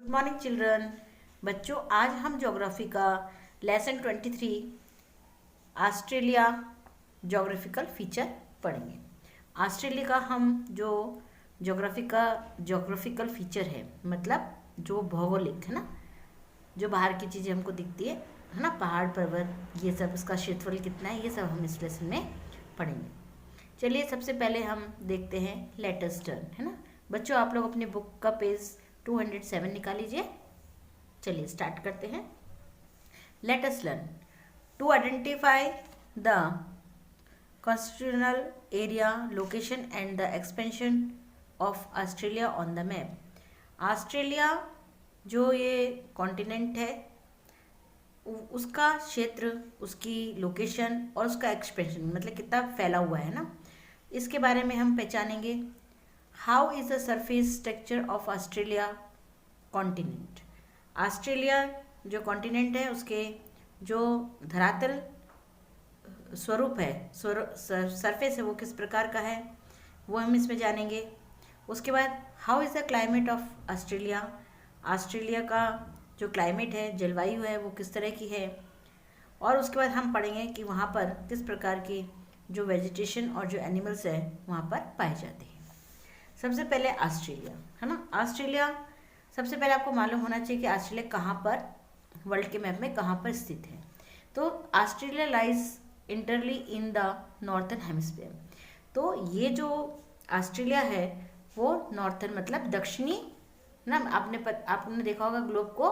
Morning children. बच्चों, आज हम ज्योग्राफी का लेसन 23 ऑस्ट्रेलिया ज्योग्राफिकल फीचर पढ़ेंगे। ऑस्ट्रेलिया का हम जो ज्योग्राफिकल फीचर है, मतलब जो भौगोलिक है ना, जो बाहर की चीज़ें हमको दिखती है ना, पहाड़ पर्वत, ये सब, इसका क्षेत्रफल कितना है, ये सब हम इस लेसन में पढ़ेंगे। चलिए सबसे पहले हम देखते हैं लेट अस टर्न, है ना। बच्चों, आप लोग अपनी बुक का पेज 207 निकाल लीजिए। चलिए स्टार्ट करते हैं। Let us learn to identify the constitutional area, location and the expansion of Australia on the map. Australia जो ये कॉन्टिनेंट है, उसका क्षेत्र, उसकी लोकेशन और उसका एक्सपेंशन, मतलब कितना फैला हुआ है ना, इसके बारे में हम पहचानेंगे। How is the surface structure of Australia continent. Australia जो कॉन्टिनेंट है, उसके जो धरातल स्वरूप है, सरफेस है, वो किस प्रकार का है, वो हम इसमें जानेंगे। उसके बाद how is the climate of Australia. Australia का जो क्लाइमेट है, जलवायु है, वो किस तरह की है। और उसके बाद हम पढ़ेंगे कि वहाँ पर किस प्रकार की जो वेजिटेशन और जो एनिमल्स है वहाँ पर पाए जाते हैं। सबसे पहले ऑस्ट्रेलिया, है ना। ऑस्ट्रेलिया, सबसे पहले आपको मालूम होना चाहिए कि ऑस्ट्रेलिया कहाँ पर, वर्ल्ड के मैप में कहाँ पर स्थित है। तो Australia lies इंटरली in the northern hemisphere. तो ये जो ऑस्ट्रेलिया है वो नॉर्थन मतलब दक्षिणी ना, आपने देखा होगा ग्लोब को,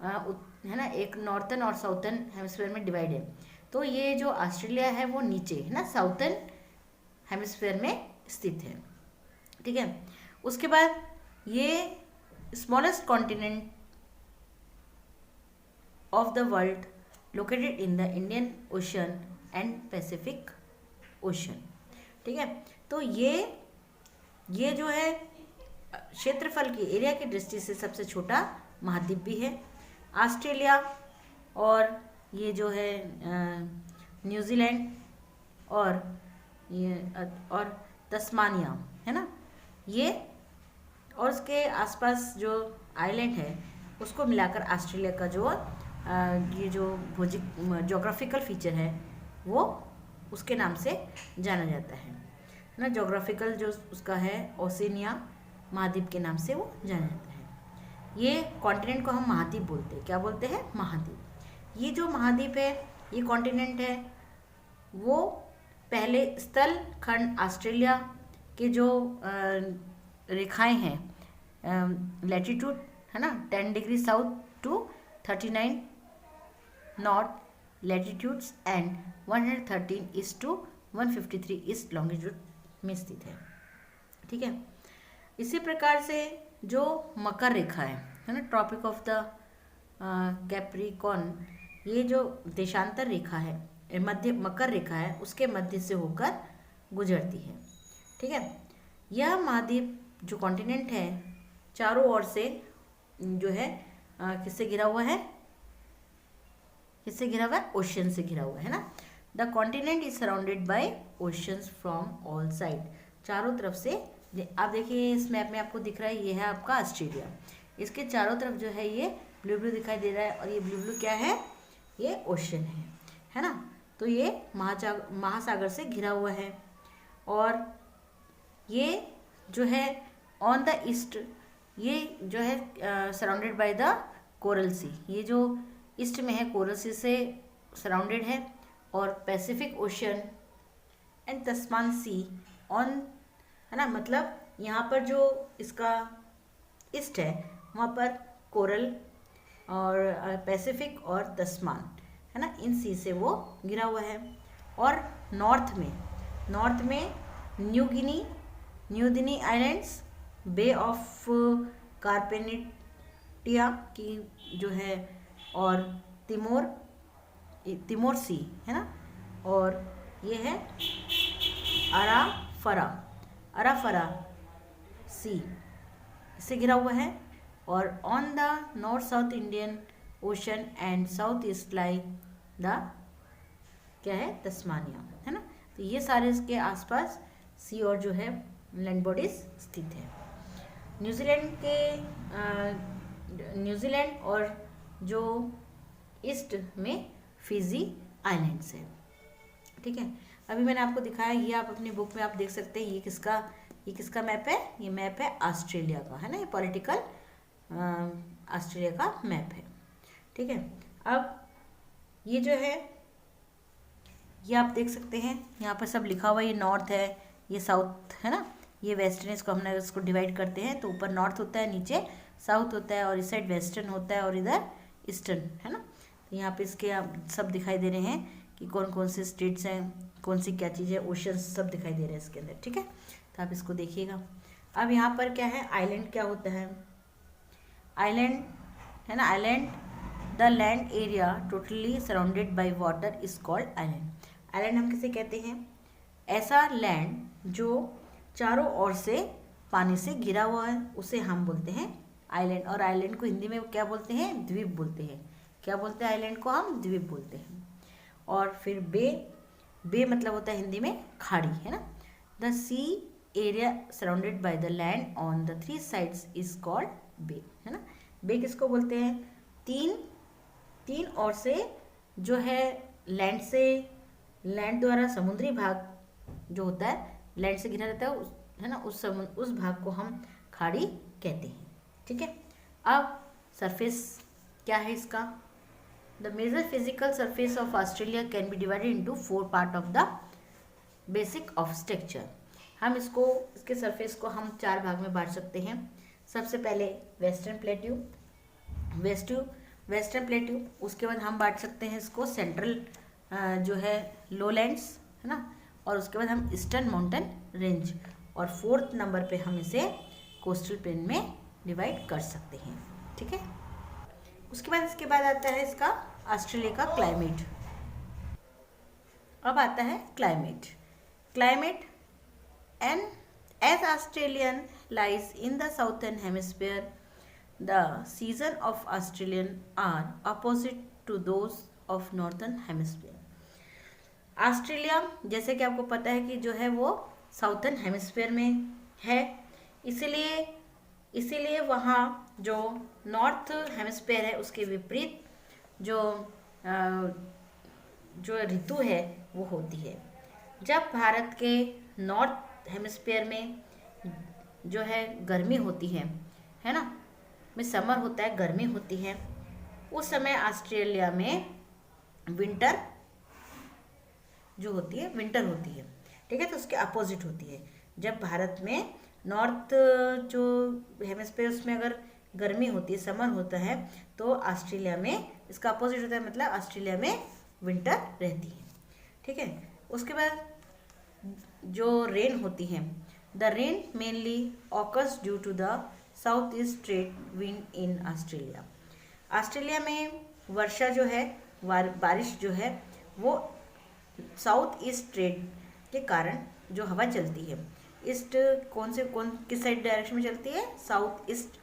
है ना, एक नॉर्थन और साउथर्न हेमिस्फीयर में डिवाइड है। तो ये जो ऑस्ट्रेलिया है वो नीचे, है ना, साउथर्न हेमिस्फीयर में स्थित है, ठीक है। उसके बाद ये smallest continent of the world located in the Indian ocean and Pacific ocean, ठीक है। तो ये जो है क्षेत्रफल की, एरिया की दृष्टि से सबसे छोटा महाद्वीप भी है ऑस्ट्रेलिया। और ये जो है न्यूजीलैंड और ये और तस्मानिया, है ना, ये और उसके आसपास जो आइलैंड है उसको मिलाकर ऑस्ट्रेलिया का जो ये जो ज्योग्राफिकल फीचर है वो उसके नाम से जाना जाता है ना। ज्योग्राफिकल जो उसका है, ओशिनिया महाद्वीप के नाम से वो जाना जाता है। ये कॉन्टिनेंट को हम महाद्वीप बोलते हैं। क्या बोलते हैं? महाद्वीप। ये जो महाद्वीप है, ये कॉन्टिनेंट है, वो पहले स्थल खंड ऑस्ट्रेलिया के जो रेखाएं हैं, लैटिट्यूड, है ना, 10 degree south to 39 north latitudes and 113 east to 153 east longitude में स्थित है, ठीक है। इसी प्रकार से जो मकर रेखा है ना, ट्रॉपिक ऑफ द कैप्रिकॉर्न, ये जो देशांतर रेखा है, मध्य मकर रेखा है, उसके मध्य से होकर गुजरती है, ठीक है। यह महाद्वीप जो कॉन्टिनेंट है चारों ओर से जो है किससे घिरा हुआ है? किससे घिरा हुआ है? ओशन से घिरा हुआ है ना। The continent is surrounded by oceans from all side. चारों तरफ से, आप देखिए इस मैप में आपको दिख रहा है, ये है आपका ऑस्ट्रेलिया। इसके चारों तरफ जो है ये ब्लू ब्लू दिखाई दे रहा है, और ये ब्लू ब्लू क्या है? ये ओशन है ना। तो ये महासागर से घिरा हुआ है। और ये जो है ऑन द ईस्ट, ये जो है सराउंडेड बाय द कोरल सी। ये जो ईस्ट में है, कोरल सी से सराउंडेड है। और Pacific ocean and Tasman sea on, है ना, मतलब यहाँ पर जो इसका ईस्ट है वहाँ पर कोरल और पैसिफिक और तस्मान, है ना, इन सी से वो घिरा हुआ है। और नॉर्थ में New Guinea islands, bay of Carpentaria की जो है, और तिमोर सी, है ना, और ये है अराफरा सी, इससे घिरा हुआ है। और on the north south Indian ocean and south east lie the क्या है? तस्मानिया, है ना। तो ये सारे इसके आसपास सी और जो है लैंड बॉडीज स्थित है। न्यूजीलैंड के न्यूजीलैंड और जो ईस्ट में फिजी आइलैंड्स है। ठीक है, अभी मैंने आपको दिखाया, ये आप अपनी बुक में आप देख सकते हैं, ये किसका मैप है, ये मैप है ऑस्ट्रेलिया का, है ना, ये पॉलिटिकल ऑस्ट्रेलिया का मैप है। ठीक है, अब ये जो है ये आप देख सकते हैं, यहाँ पर सब लिखा हुआ है, ये नॉर्थ है, ये साउथ है ना, ये वेस्टर्न, इसको हमने इसको डिवाइड करते हैं तो ऊपर नॉर्थ होता है, नीचे साउथ होता है, और इस साइड वेस्टर्न होता है और इधर ईस्टर्न, है ना। तो यहाँ पे इसके आप सब दिखाई दे रहे हैं कि कौन कौन से स्टेट्स हैं, कौन सी क्या चीज़ है, ओशंस सब दिखाई दे रहे हैं इसके अंदर। ठीक है, तो आप इसको देखिएगा। अब यहाँ पर क्या है, आइलैंड क्या होता है, आइलैंड है ना, island the land area totally surrounded by water is called island. Island हम किसे कहते हैं, ऐसा लैंड जो चारों ओर से पानी से घिरा हुआ है, उसे हम बोलते हैं आइलैंड। और आइलैंड को हिंदी में क्या बोलते हैं, द्वीप बोलते हैं। क्या बोलते हैं, आइलैंड को हम द्वीप बोलते हैं। और फिर बे मतलब होता है हिंदी में खाड़ी, है ना। The sea area surrounded by the land on the 3 sides is called bay, है ना। बे किसको बोलते हैं, तीन ओर से जो है लैंड द्वारा समुद्री भाग जो होता है, लैंड से घिरा रहता है, है ना, उस भाग को हम खाड़ी कहते हैं। ठीक है, अब सरफेस क्या है इसका, the major physical surface of Australia can be divided into 4 part of the basic of structure. हम इसके सरफेस को हम 4 भाग में बांट सकते हैं। सबसे पहले वेस्टर्न प्लेट्यू, उसके बाद हम बांट सकते हैं इसको सेंट्रल जो है लोलैंड्स, है ना, और उसके बाद हम ईस्टर्न माउंटेन रेंज, और 4th नंबर पे हम इसे कोस्टल प्लेन में डिवाइड कर सकते हैं। ठीक है, इसके बाद आता है इसका ऑस्ट्रेलिया का क्लाइमेट। अब आता है climate and as Australian lies in the southern hemisphere, the season of Australian are opposite to those of northern hemisphere. Australia जैसे कि आपको पता है कि जो है वो साउथर्न हेमिस्फीयर में है, इसीलिए वहाँ जो नॉर्थ हेमिस्फीयर है उसके विपरीत जो ऋतु है वो होती है। जब भारत के नॉर्थ हेमिस्फीयर में जो है गर्मी होती है ना, में समर होता है, गर्मी होती है, उस समय ऑस्ट्रेलिया में विंटर जो होती है विंटर होती है। ठीक है, तो उसके अपोजिट होती है। जब भारत में नॉर्थ जो हेमिस्फीयर उसमें अगर गर्मी होती है, समर होता है, तो ऑस्ट्रेलिया में इसका अपोजिट होता है, मतलब ऑस्ट्रेलिया में विंटर रहती है। ठीक है, उसके बाद जो रेन होती है, the rain mainly occurs due to the south east trade wind in Australia. Australia में वर्षा जो है, बारिश जो है, वो साउथ ईस्ट ट्रेड के कारण जो हवा चलती है, ईस्ट किस साइड डायरेक्शन में चलती है, साउथ ईस्ट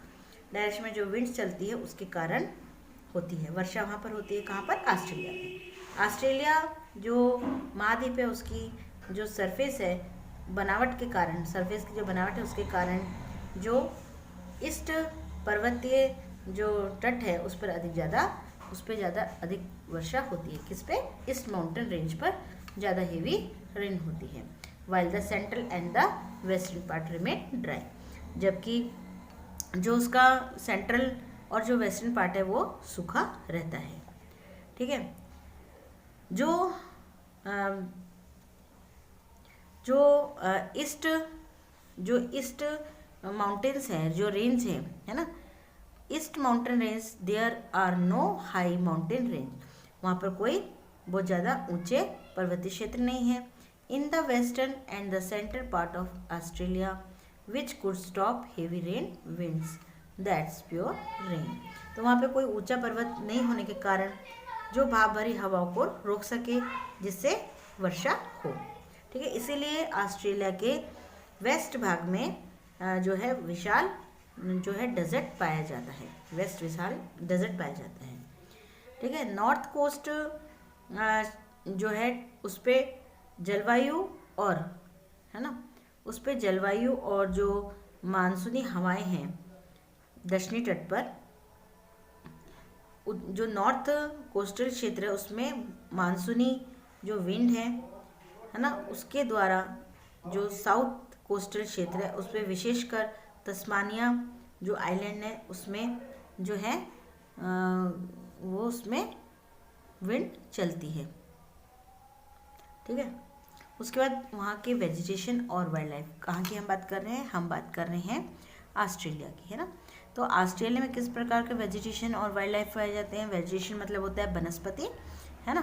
डायरेक्शन में जो विंड्स चलती है उसके कारण होती है वर्षा। वहाँ पर होती है, कहाँ पर, ऑस्ट्रेलिया में। ऑस्ट्रेलिया जो महाद्वीप है उसकी जो सरफेस है, बनावट के कारण, सरफेस की जो बनावट है उसके कारण जो ईस्ट पर्वतीय जो तट है उस पर ज़्यादा अधिक वर्षा होती है। किस पे, ईस्ट माउंटेन रेंज पर ज़्यादा हेवी रेन होती है। While the central and the western part remain dry, जबकि जो उसका सेंट्रल और जो वेस्टर्न पार्ट है वो सूखा रहता है। ठीक है, जो ईस्ट माउंटेन्स हैं, जो रेंज है ना, east mountain range, there are no high mountain range, वहाँ पर कोई बहुत ज़्यादा ऊंचे पर्वतीय क्षेत्र नहीं है। In the western and the central part of Australia which could stop heavy rain winds, that's pure rain. तो वहाँ पे कोई ऊंचा पर्वत नहीं होने के कारण जो भाप भरी हवाओं को रोक सके, जिससे वर्षा हो। ठीक है, इसीलिए ऑस्ट्रेलिया के वेस्ट भाग में जो है विशाल जो है डेजर्ट पाया जाता है, वेस्ट विशाल डेजर्ट पाया जाता है। ठीक है, नॉर्थ कोस्ट जो है उस पर जलवायु और, है ना, उस पर जलवायु और जो मानसूनी हवाएं हैं दक्षिणी तट पर, जो नॉर्थ कोस्टल क्षेत्र है उसमें मानसूनी जो विंड है ना, उसके द्वारा जो साउथ कोस्टल क्षेत्र है उसमें विशेषकर तस्मानिया जो आइलैंड है उसमें जो है वो उसमें विंड चलती है। ठीक है, उसके बाद वहाँ के वेजिटेशन और वाइल्ड लाइफ, कहाँ की हम बात कर रहे हैं, हम बात कर रहे हैं ऑस्ट्रेलिया की, है ना। तो ऑस्ट्रेलिया में किस प्रकार के वेजिटेशन और वाइल्ड लाइफ पाए जाते हैं। वेजिटेशन मतलब होता है वनस्पति, है ना,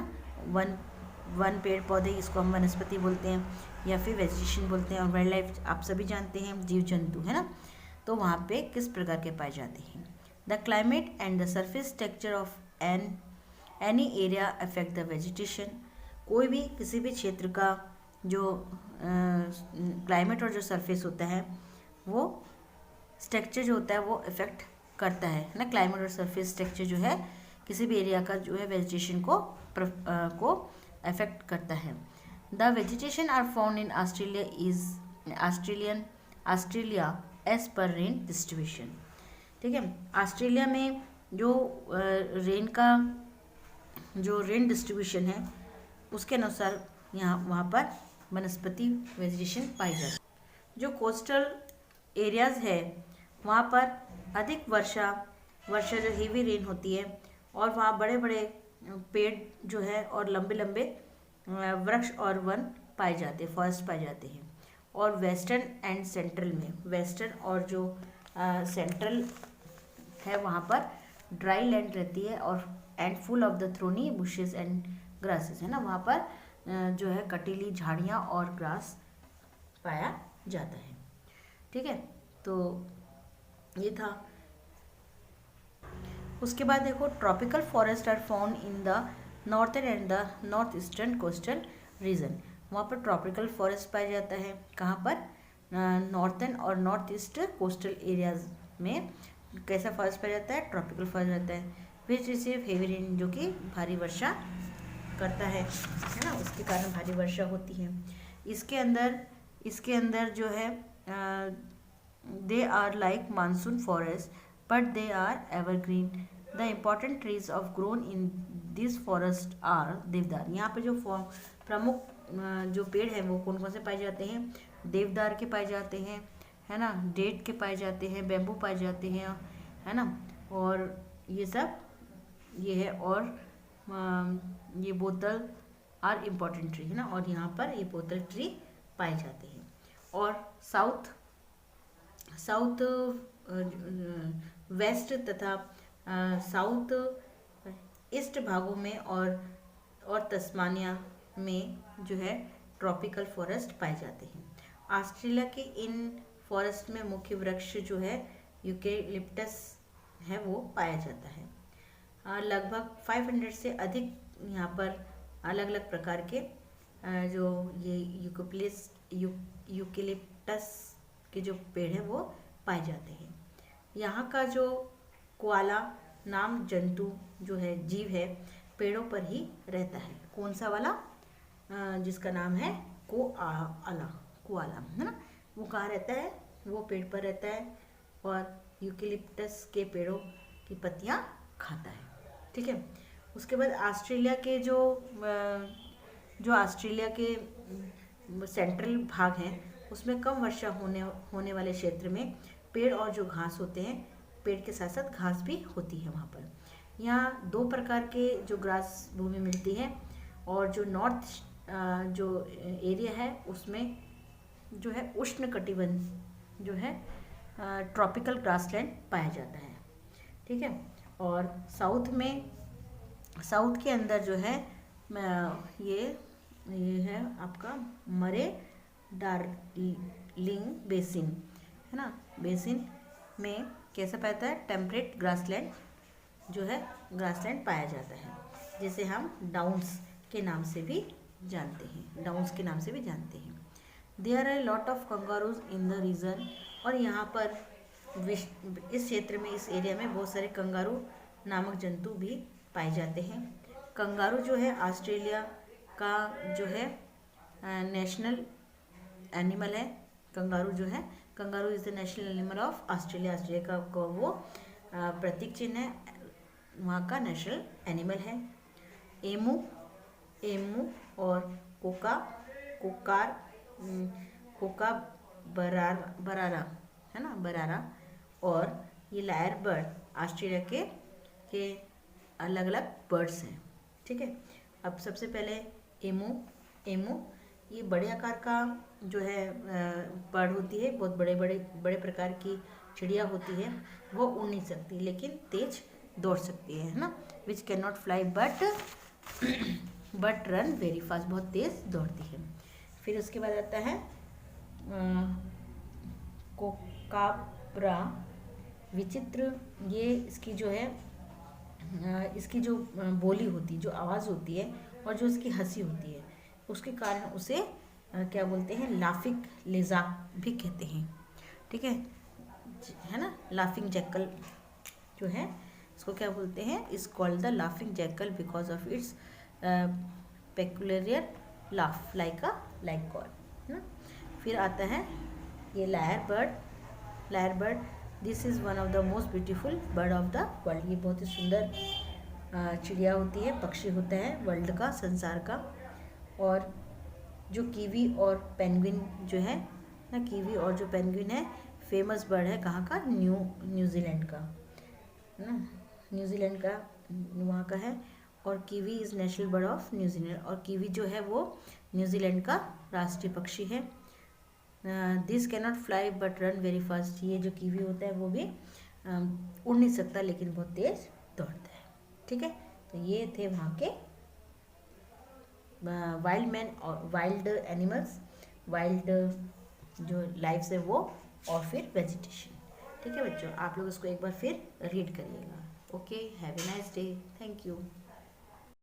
वन पेड़ पौधे, इसको हम वनस्पति बोलते हैं या फिर वेजिटेशन बोलते हैं। और वाइल्ड लाइफ आप सभी जानते हैं, जीव जंतु, है ना। तो वहाँ पे किस प्रकार के पाए जाते हैं। The climate and the surface texture of any area affect the vegetation. कोई भी किसी भी क्षेत्र का जो क्लाइमेट और जो सरफेस होता है वो स्ट्रक्चर जो होता है वो इफेक्ट करता है ना। क्लाइमेट और सरफेस स्ट्रक्चर जो है किसी भी एरिया का जो है वेजिटेशन को अफेक्ट करता है। The vegetation are found in Australia as per rain distribution. ठीक है, ऑस्ट्रेलिया में जो रेन डिस्ट्रीब्यूशन है उसके अनुसार यहाँ वहाँ पर वनस्पति वेजिटेशन पाई जाती है। जो कोस्टल एरियाज़ है वहाँ पर अधिक वर्षा जो हेवी रेन होती है और वहाँ बड़े बड़े पेड़ जो है और लंबे लंबे वृक्ष और वन पाए जाते हैं, फॉरेस्ट पाए जाते हैं। और वेस्टर्न एंड सेंट्रल में, वेस्टर्न और जो सेंट्रल है वहाँ पर ड्राई लैंड रहती है और and full of the thorny bushes and grasses, है ना। वहाँ पर जो है कटीली झाड़ियाँ और ग्रास पाया जाता है। ठीक है, तो ये था। उसके बाद देखो, tropical forest are found in the northern and the north eastern coastal region. वहाँ पर ट्रॉपिकल फॉरेस्ट पाया जाता है, कहाँ पर, नॉर्थर्न और नॉर्थ ईस्ट कोस्टल एरियाज में कैसा फॉरेस्ट पाया जाता है, ट्रॉपिकल फॉरेस्ट रहता है। विच रिसीव हेवी रेन, जो कि भारी वर्षा करता है ना, उसके कारण भारी वर्षा होती है। इसके अंदर जो है they are like monsoon forest but they are evergreen. The important trees of grown in this forest are deodar. यहाँ पे जो प्रमुख जो पेड़ हैं वो कौन कौन से पाए जाते हैं, देवदार के पाए जाते हैं, है ना, डेट के पाए जाते हैं, बेम्बू पाए जाते हैं, है ना। और ये सब ये है। और ये बोतल आर इम्पॉर्टेंट ट्री, है ना, और यहाँ पर ये बोतल ट्री पाए जाते हैं। और साउथ वेस्ट तथा साउथ ईस्ट भागों में और तस्मानिया में जो है ट्रॉपिकल फॉरेस्ट पाए जाते हैं। ऑस्ट्रेलिया के इन फॉरेस्ट में मुख्य वृक्ष जो है यूकेलिप्टस है वो पाया जाता है। लगभग 500 से अधिक यहाँ पर अलग अलग प्रकार के जो ये यूकेलिप्टस के जो पेड़ हैं वो पाए जाते हैं। यहाँ का जो कोआला नाम जंतु जो है, जीव है, पेड़ों पर ही रहता है। कौन सा वाला, जिसका नाम है कोआला, है ना, वो कहाँ रहता है, वो पेड़ पर रहता है और यूकेलिप्टस के पेड़ों की पत्तियाँ खाता है। ठीक है, उसके बाद ऑस्ट्रेलिया के जो ऑस्ट्रेलिया के सेंट्रल भाग हैं उसमें कम वर्षा होने वाले क्षेत्र में पेड़ और जो घास होते हैं, पेड़ के साथ साथ घास भी होती है वहाँ पर। यहाँ 2 प्रकार के जो ग्रास भूमि मिलती है और जो नॉर्थ जो एरिया है उसमें जो है उष्ण कटिबंध जो है ट्रॉपिकल ग्रासलैंड पाया जाता है। ठीक है, और साउथ के अंदर जो है ये है आपका मरे डार्लिंग बेसिन, है ना। बेसिन में कैसा पाता है, टेम्परेट ग्रासलैंड जो है ग्रासलैंड पाया जाता है, जिसे हम डाउन्स के नाम से भी जानते हैं। There are lot of kangaroos in the region. और यहाँ पर इस क्षेत्र में, इस एरिया में बहुत सारे कंगारू नामक जंतु भी पाए जाते हैं। कंगारू जो है ऑस्ट्रेलिया का जो है नेशनल एनिमल है। Kangaroo is the national animal of Australia. Australia का वो प्रतीक चिन्ह है, वहाँ का नेशनल एनिमल है। एमू, एमू और कोका, कोकार, कोका बरारा है ना, बरारा। और ये लायर बर्ड ऑस्ट्रेलिया के अलग अलग बर्ड्स हैं। ठीक है, अब सबसे पहले एमू, एमू ये बड़े आकार का जो है बर्ड होती है, बहुत बड़े बड़े बड़े प्रकार की चिड़िया होती है। वो उड़ नहीं सकती लेकिन तेज दौड़ सकती है ना। Which can not fly but run very fast, बहुत तेज दौड़ती है। फिर उसके बाद आता है कोकाब्रा, विचित्र। ये इसकी जो है इसकी जो बोली होती है, जो आवाज़ होती है और जो इसकी हंसी होती है, उसके कारण उसे क्या बोलते हैं, लाफिंग लेज़ार्ड भी कहते हैं। ठीक है ना। लाफिंग जैकल जो है इसको क्या बोलते हैं, is called the laughing jackal because of its peculiar laugh like call है ना। फिर आता है ये lyre bird, lyre bird this is one of the most beautiful bird of the world. ये बहुत ही सुंदर चिड़िया होती है, पक्षी होता है वर्ल्ड का, संसार का। और जो कीवी और पेंगुइन जो है ना, कीवी और जो पेंगुइन है फेमस बर्ड है कहाँ का, न्यूजीलैंड का है ना, न्यूजीलैंड का वहाँ का है। और kiwi is national bird of New Zealand, और कीवी जो है वो न्यूजीलैंड का राष्ट्रीय पक्षी है। This can not fly but run very fast, ये जो कीवी होता है वो भी उड़ नहीं सकता लेकिन बहुत तेज दौड़ता है। ठीक है, तो ये थे वहाँ के वाइल्ड मैन और वाइल्ड एनिमल्स, वाइल्ड जो लाइफ्स है वो, और फिर वेजिटेशन। ठीक है बच्चों, आप लोग इसको एक बार फिर रीड करिएगा। Okay, have a nice day, thank you.